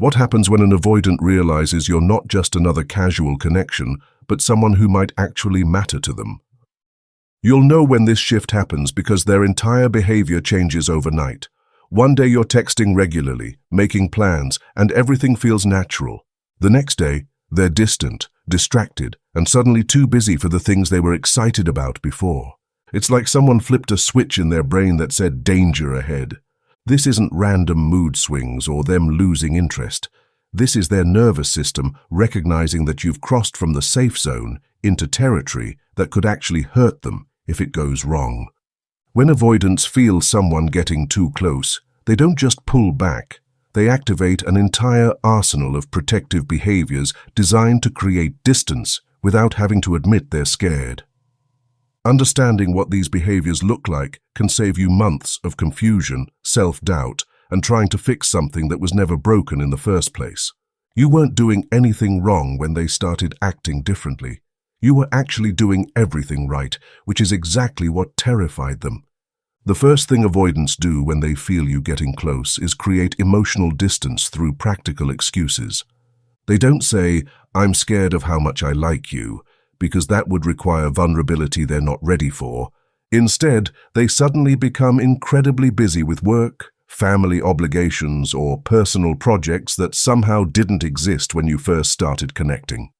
What happens when an avoidant realizes you're not just another casual connection, but someone who might actually matter to them? You'll know when this shift happens because their entire behavior changes overnight. One day you're texting regularly, making plans, and everything feels natural. The next day, they're distant, distracted, and suddenly too busy for the things they were excited about before. It's like someone flipped a switch in their brain that said danger ahead. This isn't random mood swings or them losing interest. This is their nervous system recognizing that you've crossed from the safe zone into territory that could actually hurt them if it goes wrong. When avoidants feel someone getting too close, they don't just pull back. They activate an entire arsenal of protective behaviors designed to create distance without having to admit they're scared. Understanding what these behaviors look like can save you months of confusion, self-doubt, and trying to fix something that was never broken in the first place. You weren't doing anything wrong when they started acting differently. You were actually doing everything right, which is exactly what terrified them. The first thing avoidants do when they feel you getting close is create emotional distance through practical excuses. They don't say, "I'm scared of how much I like you," because that would require vulnerability they're not ready for. Instead, they suddenly become incredibly busy with work, family obligations, or personal projects that somehow didn't exist when you first started connecting.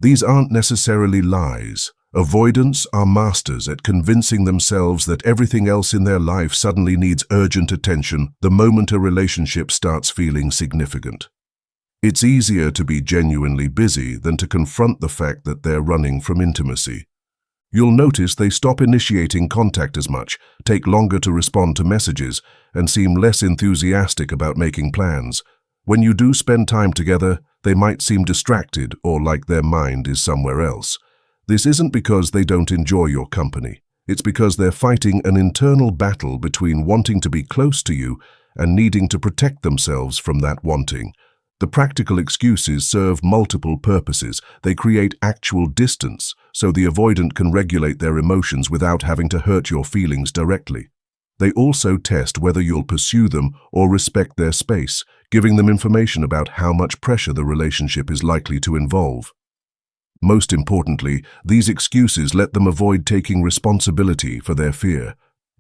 These aren't necessarily lies. Avoidants are masters at convincing themselves that everything else in their life suddenly needs urgent attention the moment a relationship starts feeling significant. It's easier to be genuinely busy than to confront the fact that they're running from intimacy. You'll notice they stop initiating contact as much, take longer to respond to messages, and seem less enthusiastic about making plans. When you do spend time together, they might seem distracted or like their mind is somewhere else. This isn't because they don't enjoy your company. It's because they're fighting an internal battle between wanting to be close to you and needing to protect themselves from that wanting. The practical excuses serve multiple purposes. They create actual distance, so the avoidant can regulate their emotions without having to hurt your feelings directly. They also test whether you'll pursue them or respect their space, giving them information about how much pressure the relationship is likely to involve. Most importantly, these excuses let them avoid taking responsibility for their fear.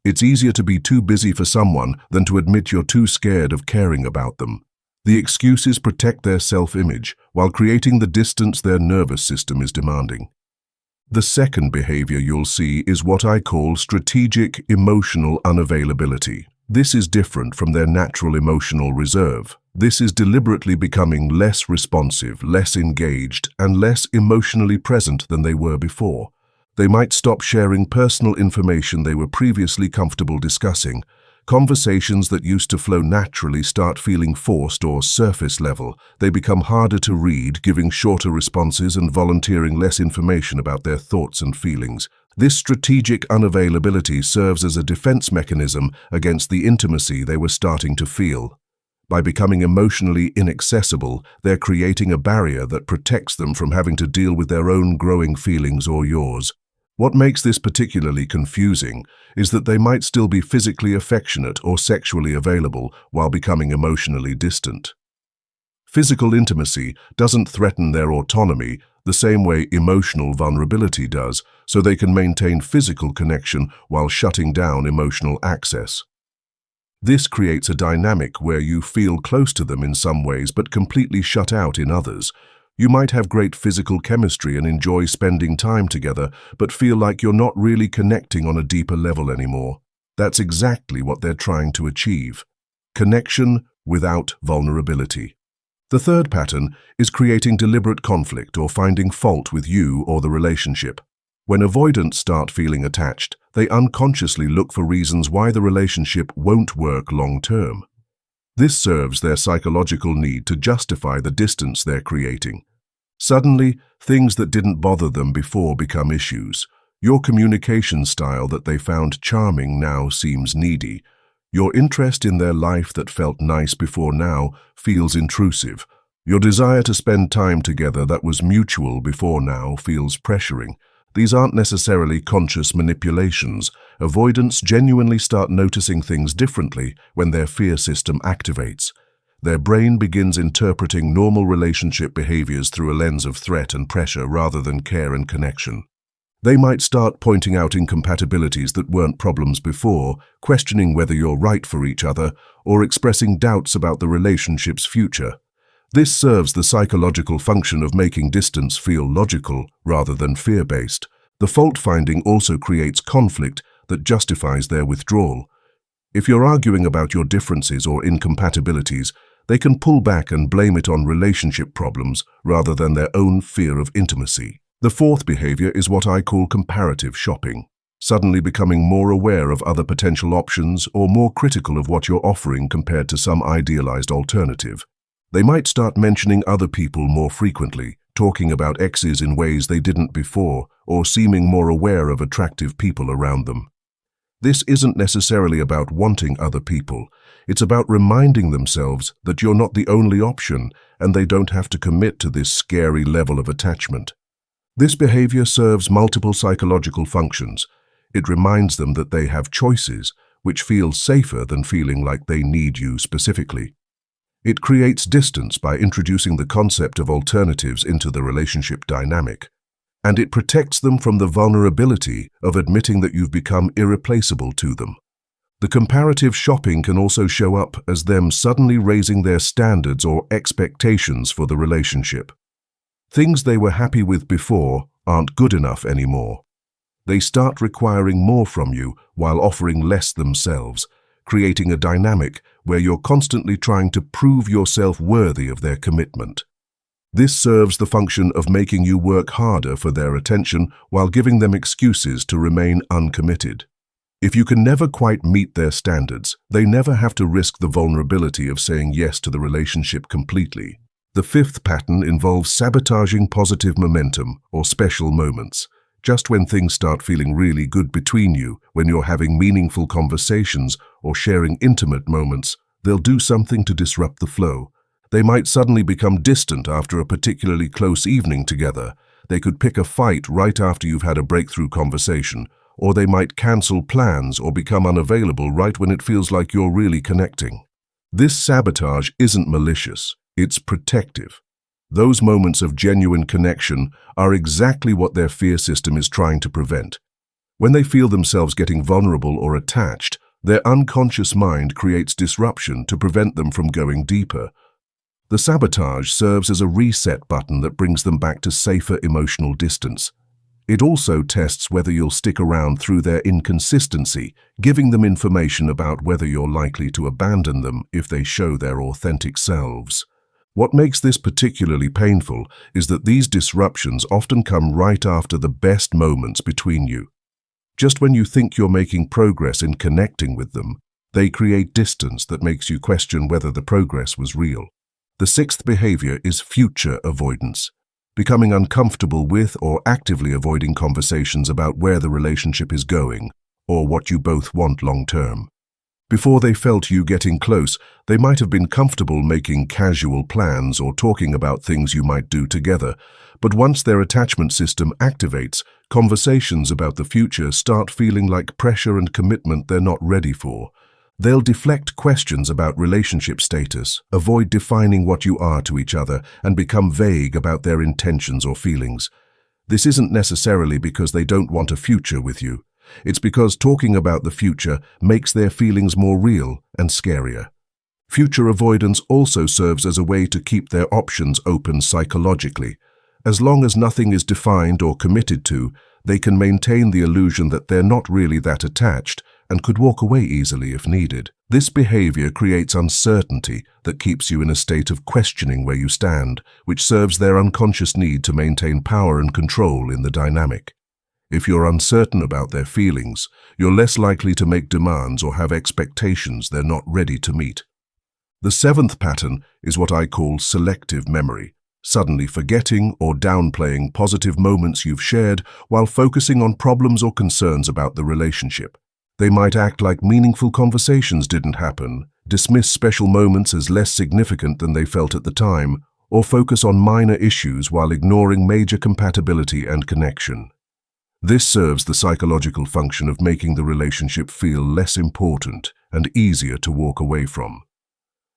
It's easier to be too busy for someone than to admit you're too scared of caring about them. The excuses protect their self-image while creating the distance their nervous system is demanding. The second behavior you'll see is what I call strategic emotional unavailability. This is different from their natural emotional reserve. This is deliberately becoming less responsive, less engaged, and less emotionally present than they were before. They might stop sharing personal information they were previously comfortable discussing. Conversations that used to flow naturally start feeling forced or surface level. They become harder to read, giving shorter responses and volunteering less information about their thoughts and feelings. This strategic unavailability serves as a defense mechanism against the intimacy they were starting to feel. By becoming emotionally inaccessible, they're creating a barrier that protects them from having to deal with their own growing feelings or yours. What makes this particularly confusing is that they might still be physically affectionate or sexually available while becoming emotionally distant. Physical intimacy doesn't threaten their autonomy the same way emotional vulnerability does, so they can maintain physical connection while shutting down emotional access. This creates a dynamic where you feel close to them in some ways but completely shut out in others. You might have great physical chemistry and enjoy spending time together, but feel like you're not really connecting on a deeper level anymore. That's exactly what they're trying to achieve. Connection without vulnerability. The third pattern is creating deliberate conflict or finding fault with you or the relationship. When avoidants start feeling attached, they unconsciously look for reasons why the relationship won't work long-term. This serves their psychological need to justify the distance they're creating. Suddenly, things that didn't bother them before become issues. Your communication style that they found charming now seems needy. Your interest in their life that felt nice before now feels intrusive. Your desire to spend time together that was mutual before now feels pressuring. These aren't necessarily conscious manipulations. Avoidants genuinely start noticing things differently when their fear system activates. Their brain begins interpreting normal relationship behaviors through a lens of threat and pressure rather than care and connection. They might start pointing out incompatibilities that weren't problems before, questioning whether you're right for each other, or expressing doubts about the relationship's future. This serves the psychological function of making distance feel logical rather than fear-based. The fault-finding also creates conflict that justifies their withdrawal. If you're arguing about your differences or incompatibilities, they can pull back and blame it on relationship problems rather than their own fear of intimacy. The fourth behavior is what I call comparative shopping, suddenly becoming more aware of other potential options or more critical of what you're offering compared to some idealized alternative. They might start mentioning other people more frequently, talking about exes in ways they didn't before, or seeming more aware of attractive people around them. This isn't necessarily about wanting other people. It's about reminding themselves that you're not the only option and they don't have to commit to this scary level of attachment. This behavior serves multiple psychological functions. It reminds them that they have choices, which feels safer than feeling like they need you specifically. It creates distance by introducing the concept of alternatives into the relationship dynamic. And it protects them from the vulnerability of admitting that you've become irreplaceable to them. The comparative shopping can also show up as them suddenly raising their standards or expectations for the relationship. Things they were happy with before aren't good enough anymore. They start requiring more from you while offering less themselves, creating a dynamic where you're constantly trying to prove yourself worthy of their commitment. This serves the function of making you work harder for their attention while giving them excuses to remain uncommitted. If you can never quite meet their standards, they never have to risk the vulnerability of saying yes to the relationship completely. The fifth pattern involves sabotaging positive momentum or special moments. Just when things start feeling really good between you, when you're having meaningful conversations or sharing intimate moments, they'll do something to disrupt the flow. They might suddenly become distant after a particularly close evening together. They could pick a fight right after you've had a breakthrough conversation, or they might cancel plans or become unavailable right when it feels like you're really connecting. This sabotage isn't malicious, it's protective. Those moments of genuine connection are exactly what their fear system is trying to prevent. When they feel themselves getting vulnerable or attached, their unconscious mind creates disruption to prevent them from going deeper. The sabotage serves as a reset button that brings them back to safer emotional distance. It also tests whether you'll stick around through their inconsistency, giving them information about whether you're likely to abandon them if they show their authentic selves. What makes this particularly painful is that these disruptions often come right after the best moments between you. Just when you think you're making progress in connecting with them, they create distance that makes you question whether the progress was real. The sixth behavior is future avoidance, becoming uncomfortable with or actively avoiding conversations about where the relationship is going or what you both want long-term. Before they felt you getting close, they might have been comfortable making casual plans or talking about things you might do together, but once their attachment system activates, conversations about the future start feeling like pressure and commitment they're not ready for. They'll deflect questions about relationship status, avoid defining what you are to each other, and become vague about their intentions or feelings. This isn't necessarily because they don't want a future with you. It's because talking about the future makes their feelings more real and scarier. Future avoidance also serves as a way to keep their options open psychologically. As long as nothing is defined or committed to, they can maintain the illusion that they're not really that attached and could walk away easily if needed. This behavior creates uncertainty that keeps you in a state of questioning where you stand, which serves their unconscious need to maintain power and control in the dynamic. If you're uncertain about their feelings, you're less likely to make demands or have expectations they're not ready to meet. The seventh pattern is what I call selective memory, suddenly forgetting or downplaying positive moments you've shared while focusing on problems or concerns about the relationship. They might act like meaningful conversations didn't happen, dismiss special moments as less significant than they felt at the time, or focus on minor issues while ignoring major compatibility and connection. This serves the psychological function of making the relationship feel less important and easier to walk away from.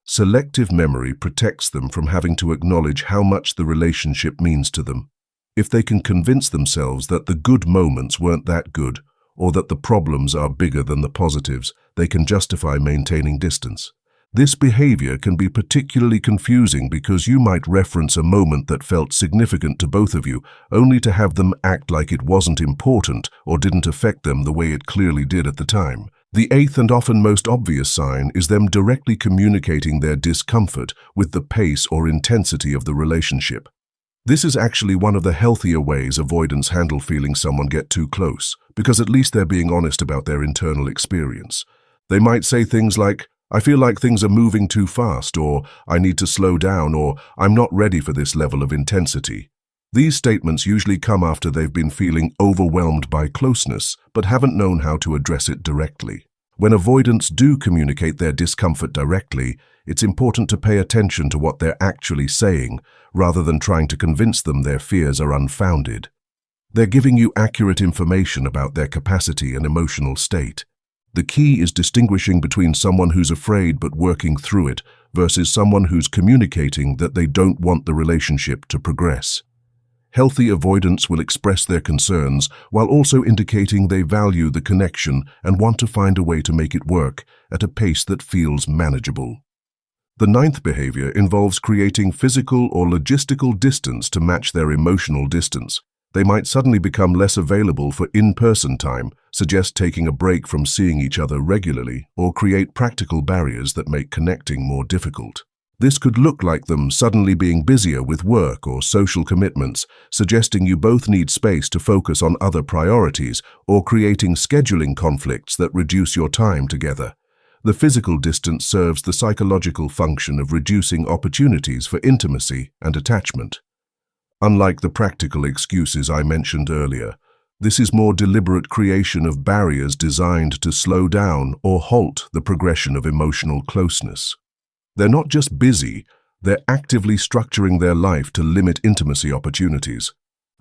Selective memory protects them from having to acknowledge how much the relationship means to them. If they can convince themselves that the good moments weren't that good, or that the problems are bigger than the positives, they can justify maintaining distance. This behavior can be particularly confusing because you might reference a moment that felt significant to both of you, only to have them act like it wasn't important or didn't affect them the way it clearly did at the time. The eighth and often most obvious sign is them directly communicating their discomfort with the pace or intensity of the relationship. This is actually one of the healthier ways avoidants handle feeling someone get too close, because at least they're being honest about their internal experience. They might say things like, "I feel like things are moving too fast," or "I need to slow down," or "I'm not ready for this level of intensity." These statements usually come after they've been feeling overwhelmed by closeness, but haven't known how to address it directly. When avoidants do communicate their discomfort directly, it's important to pay attention to what they're actually saying, rather than trying to convince them their fears are unfounded. They're giving you accurate information about their capacity and emotional state. The key is distinguishing between someone who's afraid but working through it versus someone who's communicating that they don't want the relationship to progress. Healthy avoidants will express their concerns while also indicating they value the connection and want to find a way to make it work at a pace that feels manageable. The ninth behavior involves creating physical or logistical distance to match their emotional distance. They might suddenly become less available for in-person time, suggest taking a break from seeing each other regularly, or create practical barriers that make connecting more difficult. This could look like them suddenly being busier with work or social commitments, suggesting you both need space to focus on other priorities, or creating scheduling conflicts that reduce your time together. The physical distance serves the psychological function of reducing opportunities for intimacy and attachment. Unlike the practical excuses I mentioned earlier, this is more deliberate creation of barriers designed to slow down or halt the progression of emotional closeness. They're not just busy, they're actively structuring their life to limit intimacy opportunities.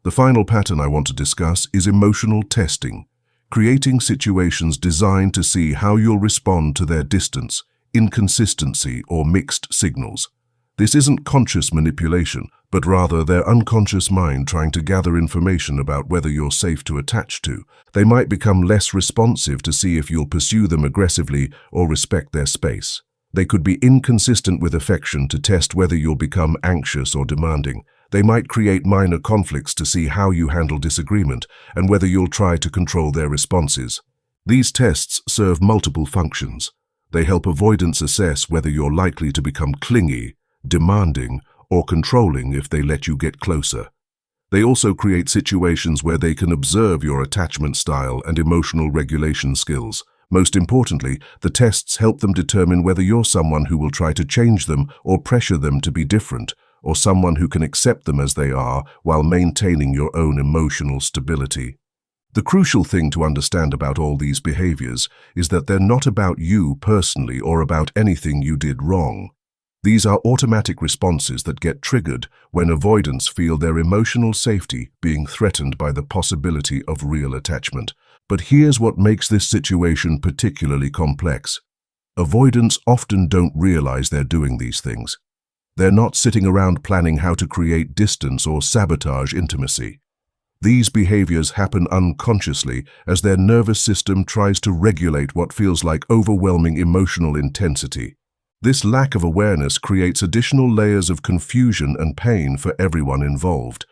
The final pattern I want to discuss is emotional testing, creating situations designed to see how you'll respond to their distance, inconsistency, or mixed signals. This isn't conscious manipulation, but rather their unconscious mind trying to gather information about whether you're safe to attach to. They might become less responsive to see if you'll pursue them aggressively or respect their space. They could be inconsistent with affection to test whether you'll become anxious or demanding. They might create minor conflicts to see how you handle disagreement and whether you'll try to control their responses. These tests serve multiple functions. They help avoidants assess whether you're likely to become clingy, demanding, or controlling if they let you get closer. They also create situations where they can observe your attachment style and emotional regulation skills. Most importantly, the tests help them determine whether you're someone who will try to change them or pressure them to be different, or someone who can accept them as they are while maintaining your own emotional stability. The crucial thing to understand about all these behaviors is that they're not about you personally or about anything you did wrong. These are automatic responses that get triggered when avoidants feel their emotional safety being threatened by the possibility of real attachment. But here's what makes this situation particularly complex. Avoidants often don't realize they're doing these things. They're not sitting around planning how to create distance or sabotage intimacy. These behaviors happen unconsciously as their nervous system tries to regulate what feels like overwhelming emotional intensity. This lack of awareness creates additional layers of confusion and pain for everyone involved.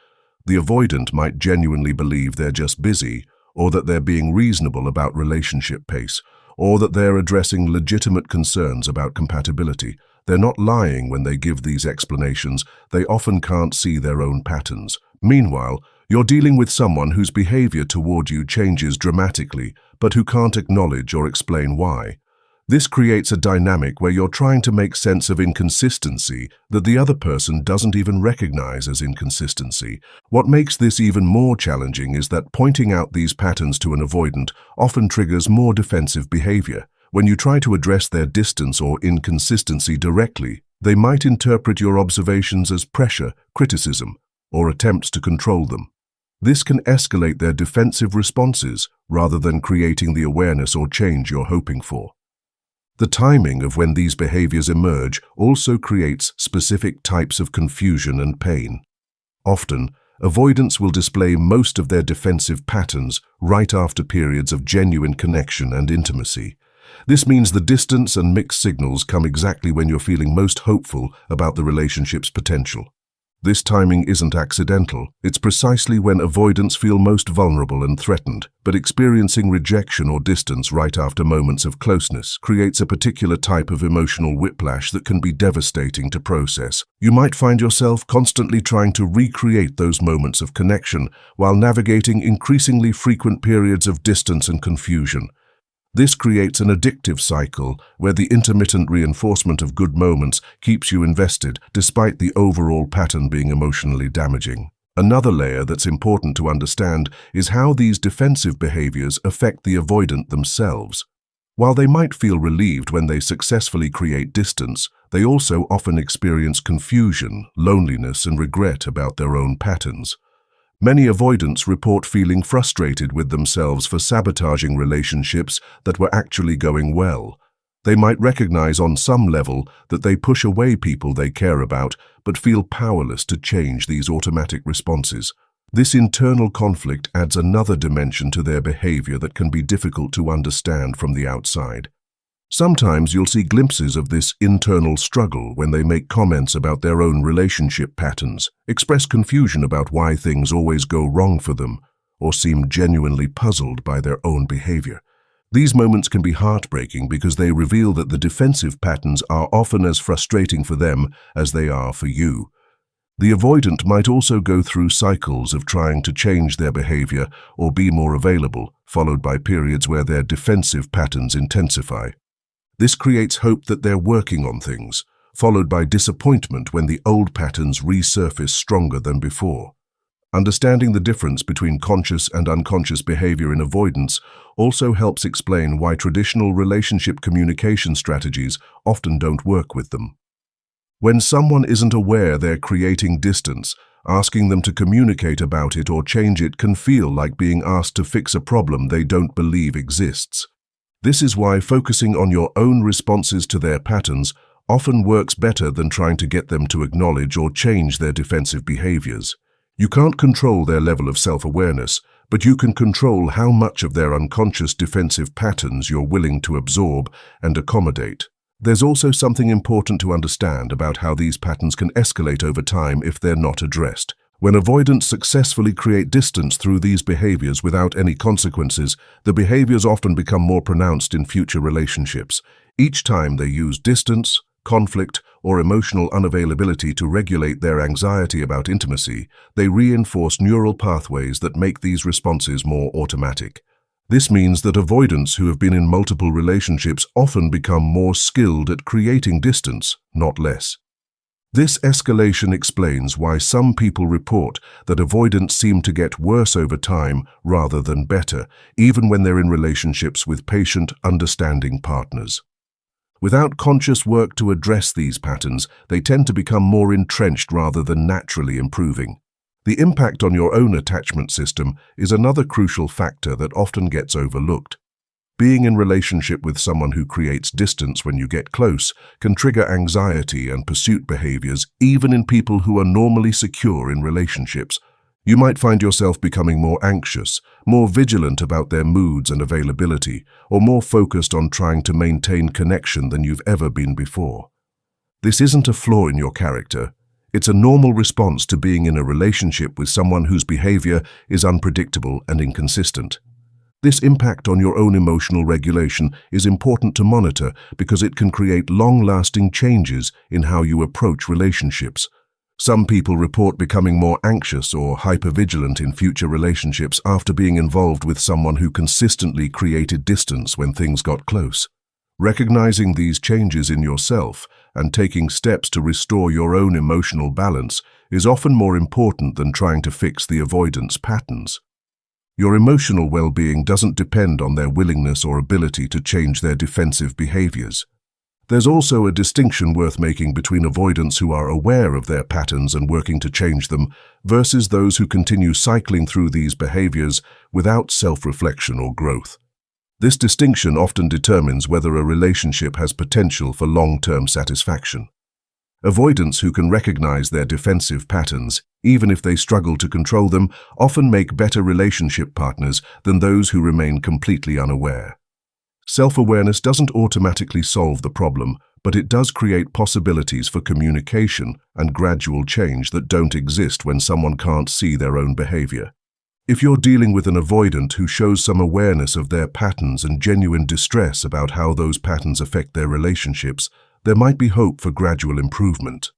The avoidant might genuinely believe they're just busy, or that they're being reasonable about relationship pace, or that they're addressing legitimate concerns about compatibility. They're not lying when they give these explanations. They often can't see their own patterns. Meanwhile, you're dealing with someone whose behavior toward you changes dramatically, but who can't acknowledge or explain why. This creates a dynamic where you're trying to make sense of inconsistency that the other person doesn't even recognize as inconsistency. What makes this even more challenging is that pointing out these patterns to an avoidant often triggers more defensive behavior. When you try to address their distance or inconsistency directly, they might interpret your observations as pressure, criticism, or attempts to control them. This can escalate their defensive responses rather than creating the awareness or change you're hoping for. The timing of when these behaviors emerge also creates specific types of confusion and pain. Often, avoidants will display most of their defensive patterns right after periods of genuine connection and intimacy. This means the distance and mixed signals come exactly when you're feeling most hopeful about the relationship's potential. This timing isn't accidental. It's precisely when avoidants feel most vulnerable and threatened, but experiencing rejection or distance right after moments of closeness creates a particular type of emotional whiplash that can be devastating to process. You might find yourself constantly trying to recreate those moments of connection while navigating increasingly frequent periods of distance and confusion. This creates an addictive cycle where the intermittent reinforcement of good moments keeps you invested despite the overall pattern being emotionally damaging. Another layer that's important to understand is how these defensive behaviors affect the avoidant themselves. While they might feel relieved when they successfully create distance, they also often experience confusion, loneliness, and regret about their own patterns. Many avoidants report feeling frustrated with themselves for sabotaging relationships that were actually going well. They might recognize on some level that they push away people they care about, but feel powerless to change these automatic responses. This internal conflict adds another dimension to their behavior that can be difficult to understand from the outside. Sometimes you'll see glimpses of this internal struggle when they make comments about their own relationship patterns, express confusion about why things always go wrong for them, or seem genuinely puzzled by their own behavior. These moments can be heartbreaking because they reveal that the defensive patterns are often as frustrating for them as they are for you. The avoidant might also go through cycles of trying to change their behavior or be more available, followed by periods where their defensive patterns intensify. This creates hope that they're working on things, followed by disappointment when the old patterns resurface stronger than before. Understanding the difference between conscious and unconscious behavior in avoidance also helps explain why traditional relationship communication strategies often don't work with them. When someone isn't aware they're creating distance, asking them to communicate about it or change it can feel like being asked to fix a problem they don't believe exists. This is why focusing on your own responses to their patterns often works better than trying to get them to acknowledge or change their defensive behaviors. You can't control their level of self-awareness, but you can control how much of their unconscious defensive patterns you're willing to absorb and accommodate. There's also something important to understand about how these patterns can escalate over time if they're not addressed. When avoidants successfully create distance through these behaviors without any consequences, the behaviors often become more pronounced in future relationships. Each time they use distance, conflict, or emotional unavailability to regulate their anxiety about intimacy, they reinforce neural pathways that make these responses more automatic. This means that avoidants who have been in multiple relationships often become more skilled at creating distance, not less. This escalation explains why some people report that avoidants seem to get worse over time rather than better, even when they're in relationships with patient, understanding partners. Without conscious work to address these patterns, they tend to become more entrenched rather than naturally improving. The impact on your own attachment system is another crucial factor that often gets overlooked. Being in relationship with someone who creates distance when you get close can trigger anxiety and pursuit behaviors even in people who are normally secure in relationships. You might find yourself becoming more anxious, more vigilant about their moods and availability, or more focused on trying to maintain connection than you've ever been before. This isn't a flaw in your character. It's a normal response to being in a relationship with someone whose behavior is unpredictable and inconsistent. This impact on your own emotional regulation is important to monitor because it can create long-lasting changes in how you approach relationships. Some people report becoming more anxious or hypervigilant in future relationships after being involved with someone who consistently created distance when things got close. Recognizing these changes in yourself and taking steps to restore your own emotional balance is often more important than trying to fix the avoidance patterns. Your emotional well-being doesn't depend on their willingness or ability to change their defensive behaviors. There's also a distinction worth making between avoidants who are aware of their patterns and working to change them versus those who continue cycling through these behaviors without self-reflection or growth. This distinction often determines whether a relationship has potential for long-term satisfaction. Avoidants who can recognize their defensive patterns, even if they struggle to control them, often make better relationship partners than those who remain completely unaware. Self-awareness doesn't automatically solve the problem, but it does create possibilities for communication and gradual change that don't exist when someone can't see their own behavior. If you're dealing with an avoidant who shows some awareness of their patterns and genuine distress about how those patterns affect their relationships, there might be hope for gradual improvement.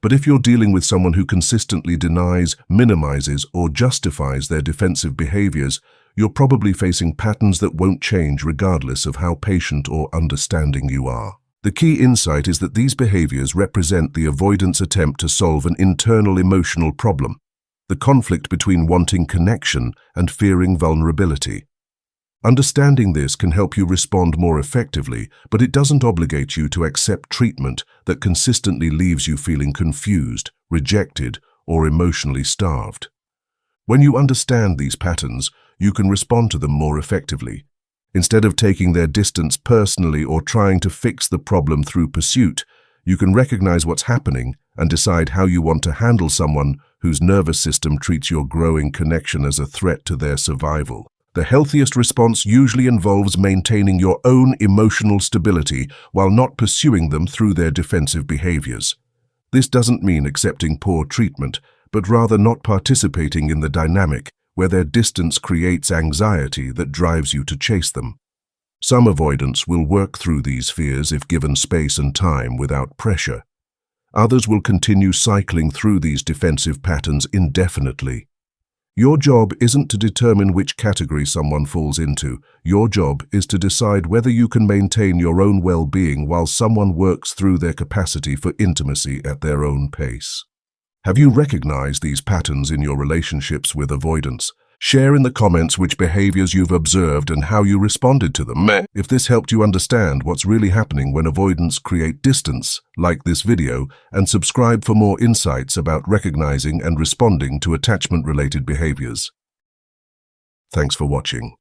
But if you're dealing with someone who consistently denies, minimizes, or justifies their defensive behaviors, you're probably facing patterns that won't change regardless of how patient or understanding you are. The key insight is that these behaviors represent the avoidant's attempt to solve an internal emotional problem, the conflict between wanting connection and fearing vulnerability. Understanding this can help you respond more effectively, but it doesn't obligate you to accept treatment that consistently leaves you feeling confused, rejected, or emotionally starved. When you understand these patterns, you can respond to them more effectively. Instead of taking their distance personally or trying to fix the problem through pursuit, you can recognize what's happening and decide how you want to handle someone whose nervous system treats your growing connection as a threat to their survival. The healthiest response usually involves maintaining your own emotional stability while not pursuing them through their defensive behaviors. This doesn't mean accepting poor treatment, but rather not participating in the dynamic where their distance creates anxiety that drives you to chase them. Some avoidants will work through these fears if given space and time without pressure. Others will continue cycling through these defensive patterns indefinitely. Your job isn't to determine which category someone falls into. Your job is to decide whether you can maintain your own well-being while someone works through their capacity for intimacy at their own pace. Have you recognized these patterns in your relationships with avoidants? Share in the comments which behaviors you've observed and how you responded to them. If this helped you understand what's really happening when avoidants create distance, like this video, and subscribe for more insights about recognizing and responding to attachment-related behaviors. Thanks for watching.